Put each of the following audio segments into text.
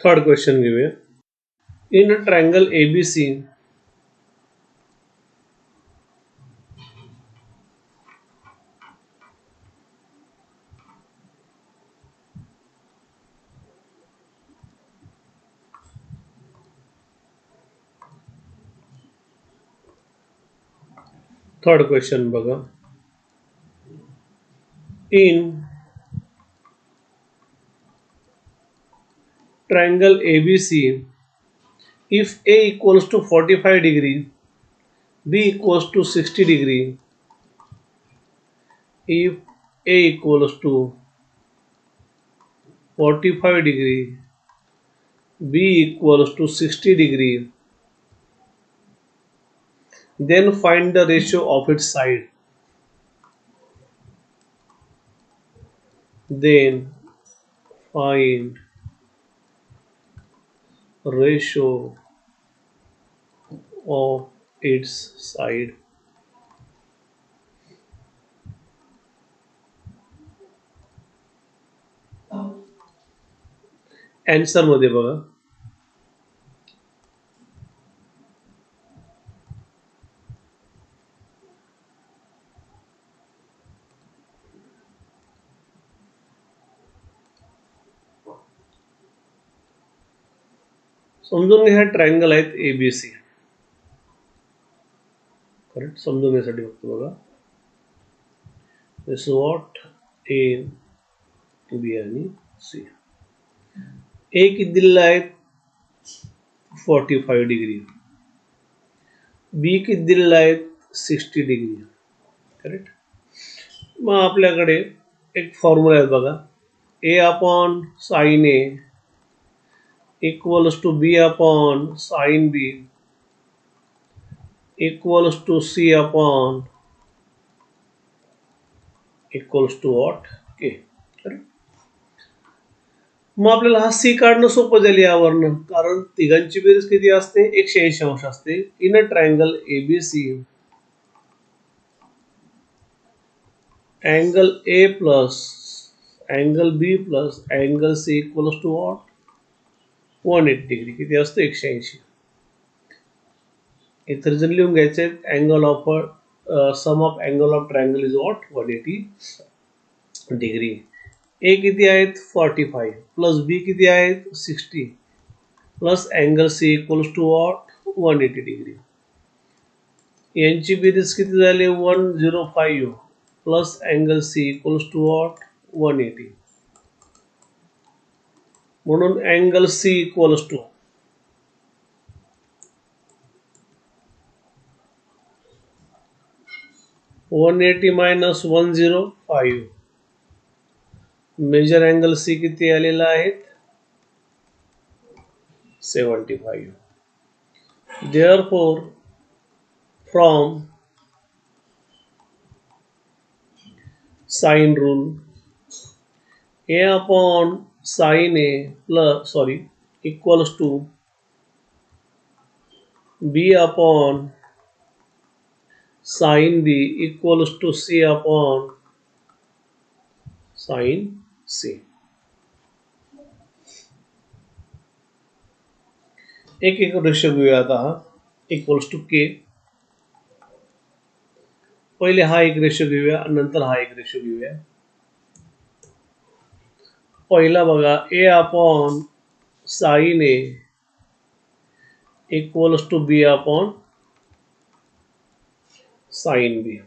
Third question घेऊया. In a triangle ABC third question बघा. In triangle ABC, if A equals to 45 degree, B equals to 60 degree, if A equals to 45 degree, B equals to 60 degree, then find the ratio of its side. Then find ratio of its side. Answer मध्ये बघा. समजून घ्या triangle आहेत ABC. Correct समजून घेण्यासाठी फक्त बघा. दिस what A, B आणि C. A किती दिलेला आहे 45 डिग्री. B किती दिलेला आहे 60 डिग्री. करेक्ट. मग आपल्याकडे एक फॉर्म्युला आहे बघा. A upon sine A equals to B upon sin B equals to C upon equals to what? K. मग आपल्याला हा C काढणं सोपं झालं यावरनं, कारण तिघांची बेरीज किती असते 180 अंश असते. In a triangle ABC angle A plus angle B plus angle C equals to what? 180 degree. किती असतं 180. इतर जर लिहून घ्यायचे angle of sum of angle of triangle is what 180 degree. A किती आहेत 45 प्लस बी किती आहेत 60 plus angle C equals to what 180 degree. यांची बेरीज किती झाली 105 plus angle C equals to what 180. म्हणून angle C equals to 180 minus 105. Measure angle C किती आलेला आहे 75. Therefore from sine rule A upon sin A plus equals to B upon sin B equals to C upon sin C. एक एक ratio घेऊया आता. हा equals to K. पहिले हा एक रेशो घेऊया नंतर हा एक रेशो घेऊया. पहिला बघा A upon sine A equals to B upon sine B.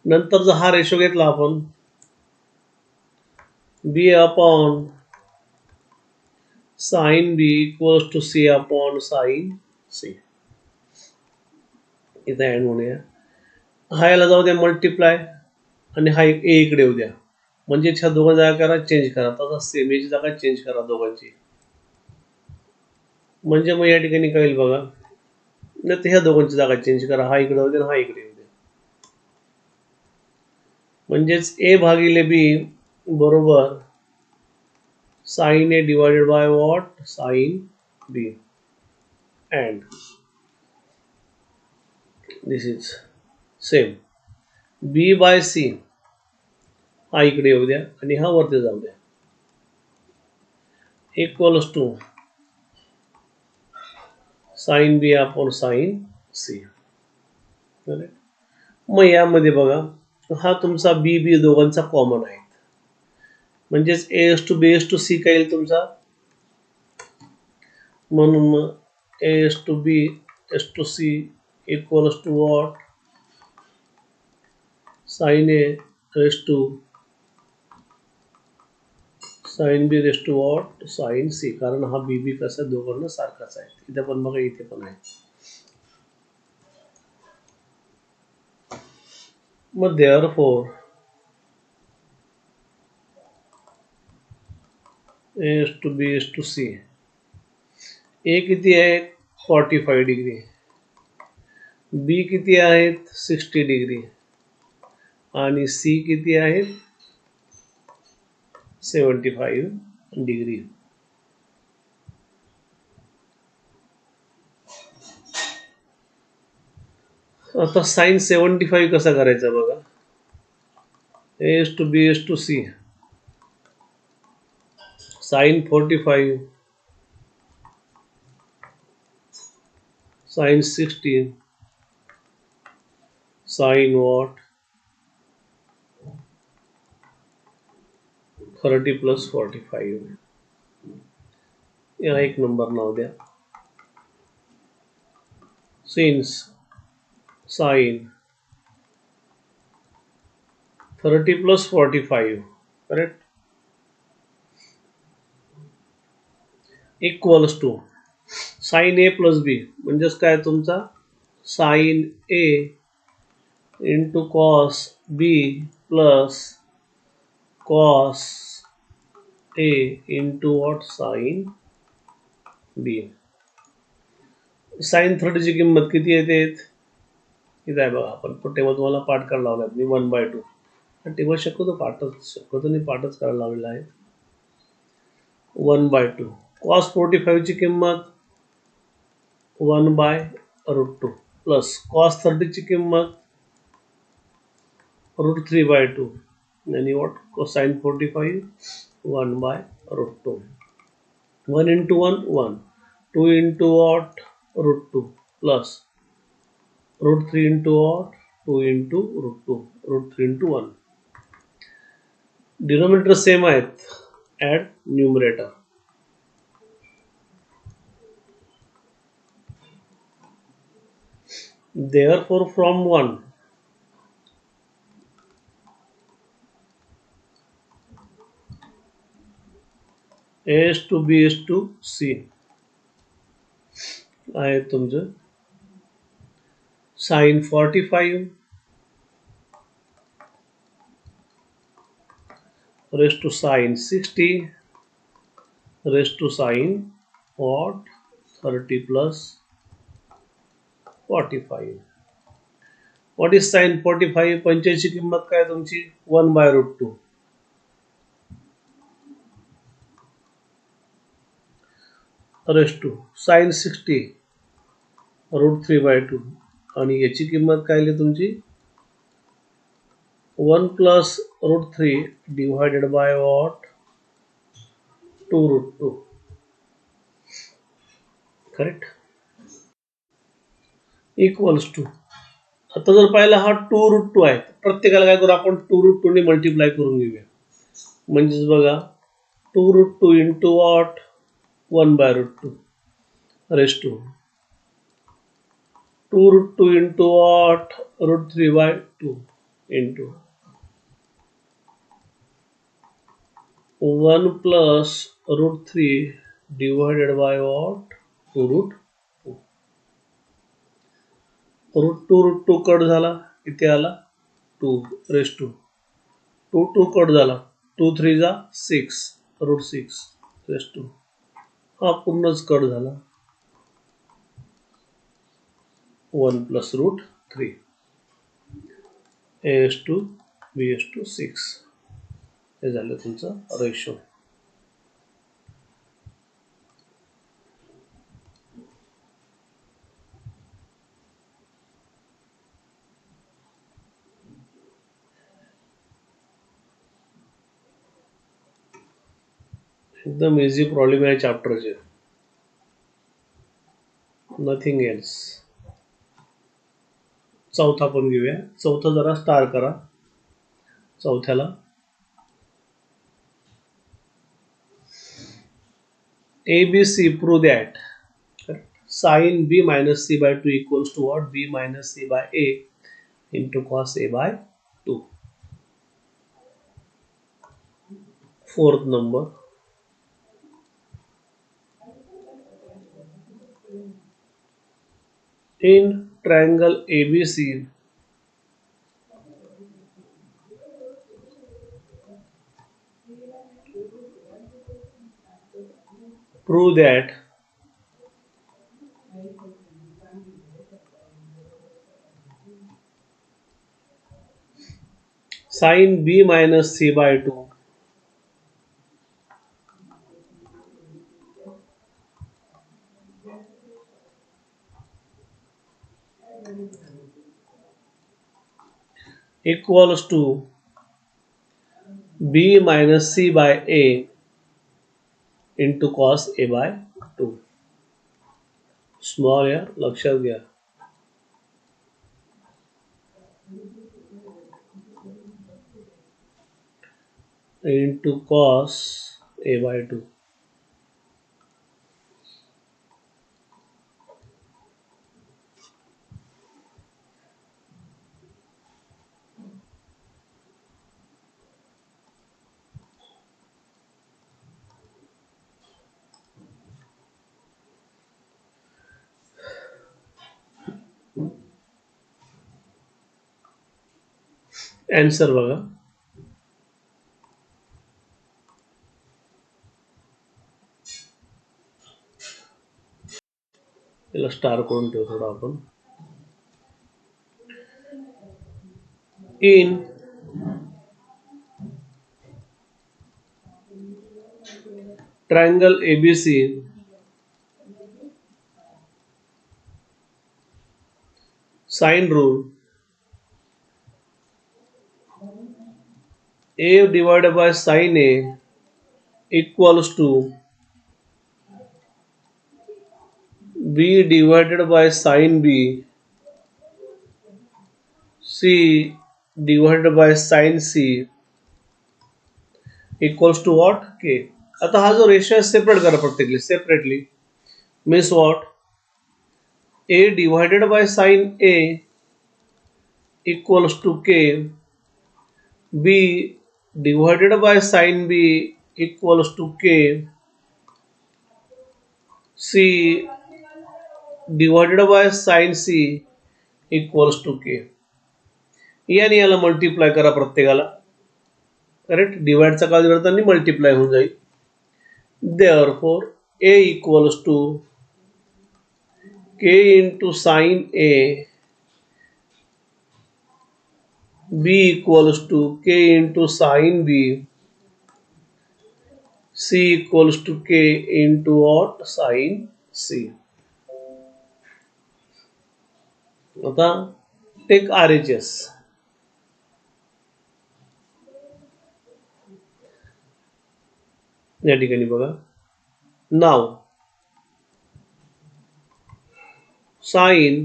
नंतर जर हा रेशो घेतला आपण B upon sine B equals to C upon sine C. इथे ऍड म्हणूया. हा याला जाऊ द्या मल्टिप्लाय आणि हा एक A इकडे येऊ द्या. म्हणजे ह्या दोघां जागा करा चेंज करा. तसा सेम याची जागा चेंज करा दोघांची. म्हणजे मग या ठिकाणी काय होईल बघा. नाही तर ह्या दोघांची जागा चेंज करा. हा इकडे येऊ द्या हा इकडे येऊ द्या. म्हणजेच A भागिले B बरोबर sine A divided by what sine B. And this is same B by C. हा इकडे येऊ द्या आणि हा वरती जाऊ द्या. Equals to sine B upon sine C. मग यामध्ये बघा हा तुमचा बी बी दोघांचा कॉमन आहे, म्हणजेच A is to B is to C काय येईल तुमचा, म्हणून मग A is to B is to C equals to what, sine A is to sine B is to what sine C, कारण हा बी बी कसा दोघांना सारखाच आहे. इथे पण बघा इथे पण आहे. मग therefore A is to B is to C, A किती आहे 45 डिग्री, बी किती आहेत 60 डिग्री आणि सी किती आहेत 75 डिग्री. आता साइन 75 कसा करायचा बघा, A is to B is to C sine 45 sine 60 sine what 30 plus 45, या एक नंबर नाव द्या. Since sine 30 plus 45 correct equals to sine A plus B, म्हणजेच काय तुमचा sine A into cos B plus cos A into what sine B. Sine 30 ची किंमत किती येते, इथे आहे बघा, आपण टेबल तुम्हाला पाठ करायला लावला मी 1/2, टेबल शक्यतो पाठच करायला लावलेला आहे. 1/2 कॉस 45 ची किंमत 1/√2 प्लस कॉस 30 ची किंमत √3/2 आणि what cosine 45 1/√2. 1 into 1 1, 2 into what √2 plus √3 into what 2 into √2 √3 into 1. Denominator same आहेत, add numerator. Therefore from 1 is to B is to C आहे तुमचं sine 45 is to sine 60 is to sine what 30 plus 45. What is sine 45, 45 ची किंमत काय तुमची 1/√2 is to sine 60 √3/2 आणि याची किंमत काय आली तुमची 1 plus √3 divided by what 2√2 correct equals to. आता जर पाहिलं हा 2√2 आहे, प्रत्येकाला काय करू आपण 2√2 ने मल्टिप्लाय करून घेऊया, म्हणजेच बघा 2√2 into what 1/√2 is to 2√2 into what √3/2 into 1 plus √3 divided by what 2√2. √2 cut झाला, इथे आला 2 रेस टू 2 कट झाला, 2 3 जा 6 √6 रेस टू, हा पूर्णच कट झाला 1 plus √3 is to B is to 6, हे झालं तुमचं रेशो. एकदम इझी प्रॉब्लेम आहे चॅप्टरचे. Nothing else. चौथा पण घेऊया. चौथा जरा स्टार करा. चौथ्याला ABC prove that sin B minus C by 2 equals to what? B minus C by A into cos A by 2. Fourth number. In triangle ABC, prove that sin B minus C by 2 equals to B minus C by A into cos A by 2. Small या लक्षात घ्या. into cos A by 2. Answer बघा. त्याला star करून ठेवू थोडं आपण. In triangle ABC, sine rule, A divided by sin A equals to B divided by sin B, C divided by sin C equals to what? K. आता हा जो ratio आहे सेपरेट करा प्रत्येकली separately. Means what? A divided by sin A equals to K. B divided by sin B equals to K. C divided by sin C equals to K. याने याला multiply करा प्रत्येकाला. करेक्ट. डिवाइडचा काळ करताना multiply होऊन जाईल. Therefore A equals to K into sin A, B equals to K into sin B, C equals to K into what? Sin C. आता take RHS. या ठिकाणी बघा. नाव sin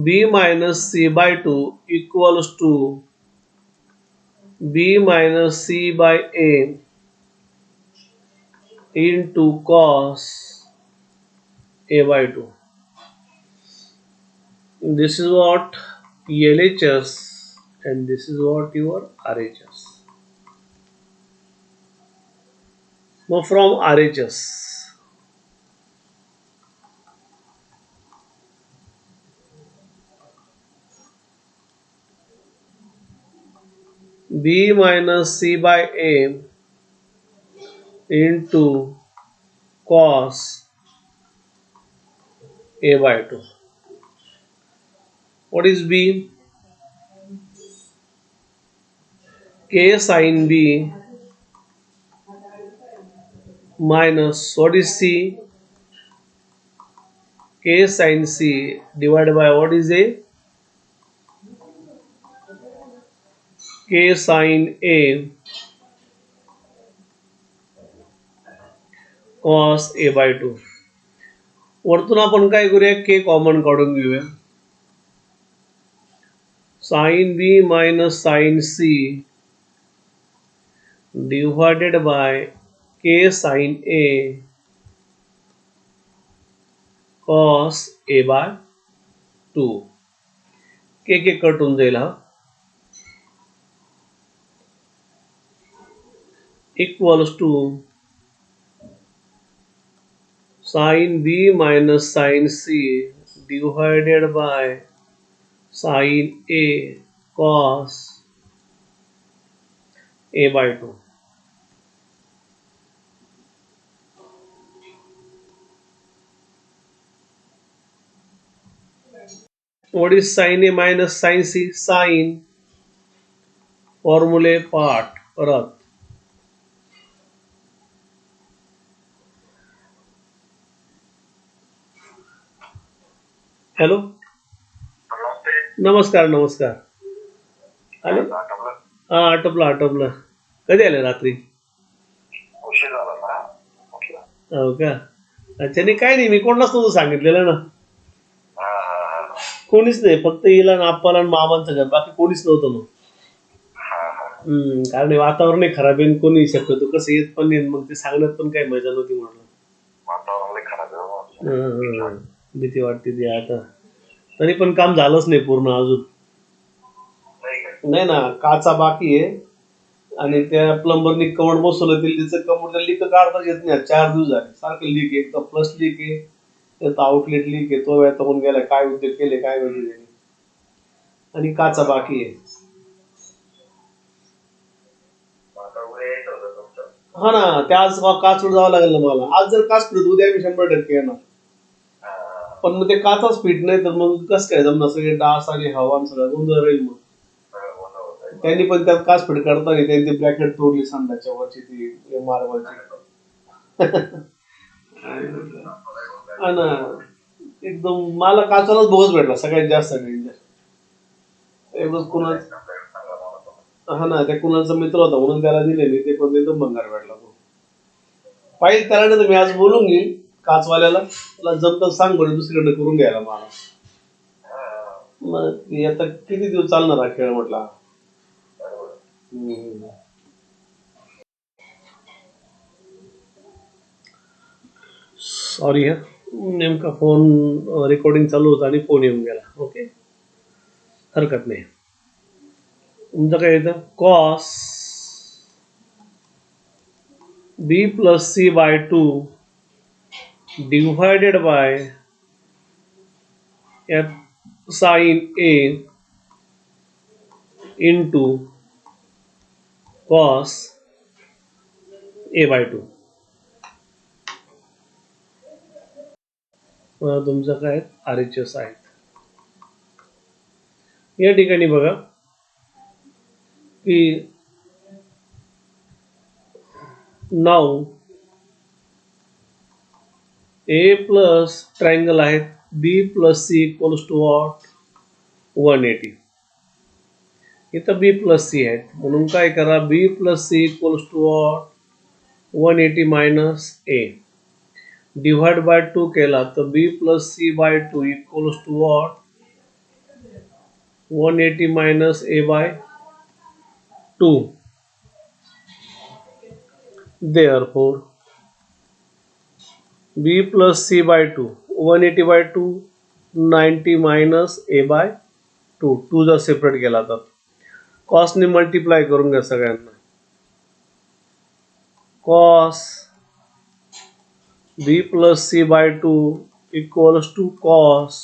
B minus C by 2 equals to B minus C by A into cos A by 2. This is what LHS and this is what your RHS. Now from RHS, B minus C by A into cos A by 2. What is B? K sin B minus what is C? K sin C divided by what is A? K sin A cos A by 2. वरतून आपण काय करूया, के common काढून घेऊया. Sine B minus sine C divided by K sine A cos A by 2. K cut होऊन जाईल हा. Equals to sine B minus sine C divided by sine A cos A by 2. What is sin A minus sin C? Sin फॉर्म्युले पाठ परत. Hello, नमस्कार नमस्कार. आले? हा, आटपलं. कधी आले? रात्री. हो का? अच्छा. नाही, काय नाही, मी कोणालाच नव्हतं सांगितलेलं ना. कोणीच नाही, फक्त हिला ना आप्पाला आणि मामांचं घर, बाकी कोणीच नव्हतं मग. कारण वातावरण खराब आहे, कोणी शक्यतो कसं येत पण नाही, मग ते सांगण्यात पण काही मजा नव्हती म्हटलं. भीती वाटते ती आता. तरी पण काम झालंच नाही पूर्ण अजून. नाही ना, काचा बाकी आहे. आणि त्या प्लंबरनी कमोड बसवलं, त्याचं कमोड लीक काढताच येत नाही. 4 दिवस झाले सारखं लीक आहे. एक तर प्लस लीक आहे, त्यात आउटलेट लीक आहे. तो वेळ होऊन गेला, काय उद्योग केले काय माहिती त्यांनी. आणि काचा बाकी आहे. हा ना, त्या आज काचूड जावं लागेल ना मला. आज जर काच फिरत उद्या मी 100% येणार. पण मग ते काचाच फिट नाही तर मग कसं काय जमणार, सगळे डास आणि हवा सगळं गोंधळ राहील. मग त्यांनी पण त्यात काच फिट करताना त्यांची ब्रॅकेट तोडली संडाच्या वरची, ती मार्बलची. हा ना, एकदम मला काचालाच बोगस भेटला सगळ्यात जास्त. हा ना, त्या कुणाचा मित्र होता म्हणून त्याला दिले मी, ते पण एकदम भंगार भेटला तो. पाहिजे त्याला नाही तर मी आज बोलून घेईल काचवाल्याला, त्याला जमतं सांग बरं दुसरीकडे करून घ्यायला मला. मग आता किती दिवस चालणार हा खेळ म्हटला. सॉरी हा, नेमका फोन रेकॉर्डिंग चालू होता आणि फोन येऊन गेला. ओके, हरकत नाही. तुमचं काय येतं, cos B plus C by 2 divided by sine A into cos A by 2. तुमचं काय RHS आहेत. या ठिकाणी बघा की नाव ए प्लस ट्रायंगल आहेत, B plus C equals to what 180. इथं बी प्लस सी आहेत म्हणून काय करा, B plus C equals to what 180 minus A divide by 2 केला तर B plus C by 2 equals to what 180 minus A by 2. Therefore b plus c by 2 180 by 2 90 minus a by 2. 2 जर separate केला तर कॉसने multiply करून घ्या सगळ्यांना. Cos b plus c by 2 equals to cos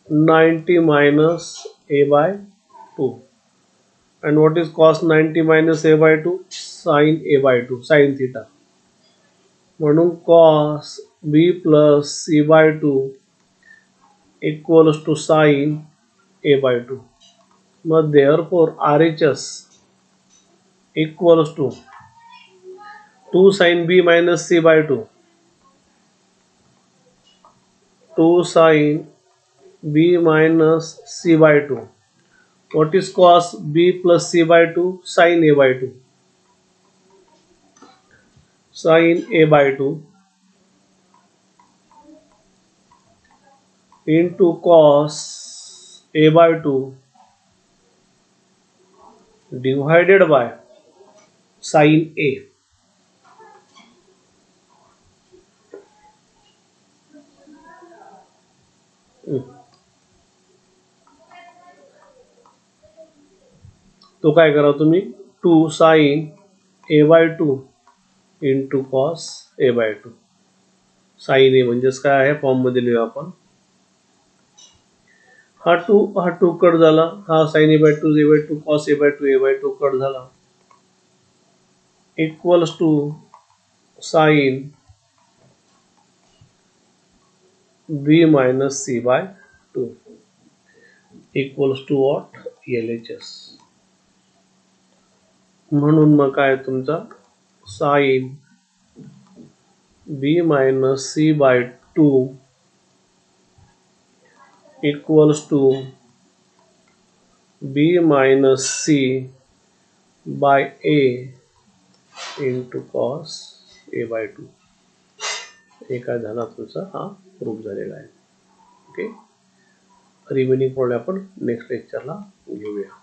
90 minus a by 2. And what is cos 90 minus a by 2? Sin a by 2, sin theta. म्हणून cos b plus c by 2 equals to sin a by 2. मग therefore RHS equals to 2 sin b minus c by 2. 2 sin b minus c by 2. What is cos b plus c by 2? Sin a by 2. Sin a by 2 into cos a by 2 divided by sin a. तो काय करा तुम्ही 2 sin a by 2 into cos a by 2. sin a म्हणजेच काय आहे form मध्ये लिहूया आपण. हा 2 कट झाला, हा sin a by 2 a by 2 cos a by 2 a by 2 cut झाला, equals to sin b minus c by 2 equals to what? LHS. म्हणून मग काय तुमचा sin b minus c by 2 equals to b minus c by a into cos a by 2. एका झाला तुमचा हा proof झालेला आहे. ओके, रिमेनिंग प्रॉब्लेम आपण नेक्स्ट लेक्चरला घेऊया.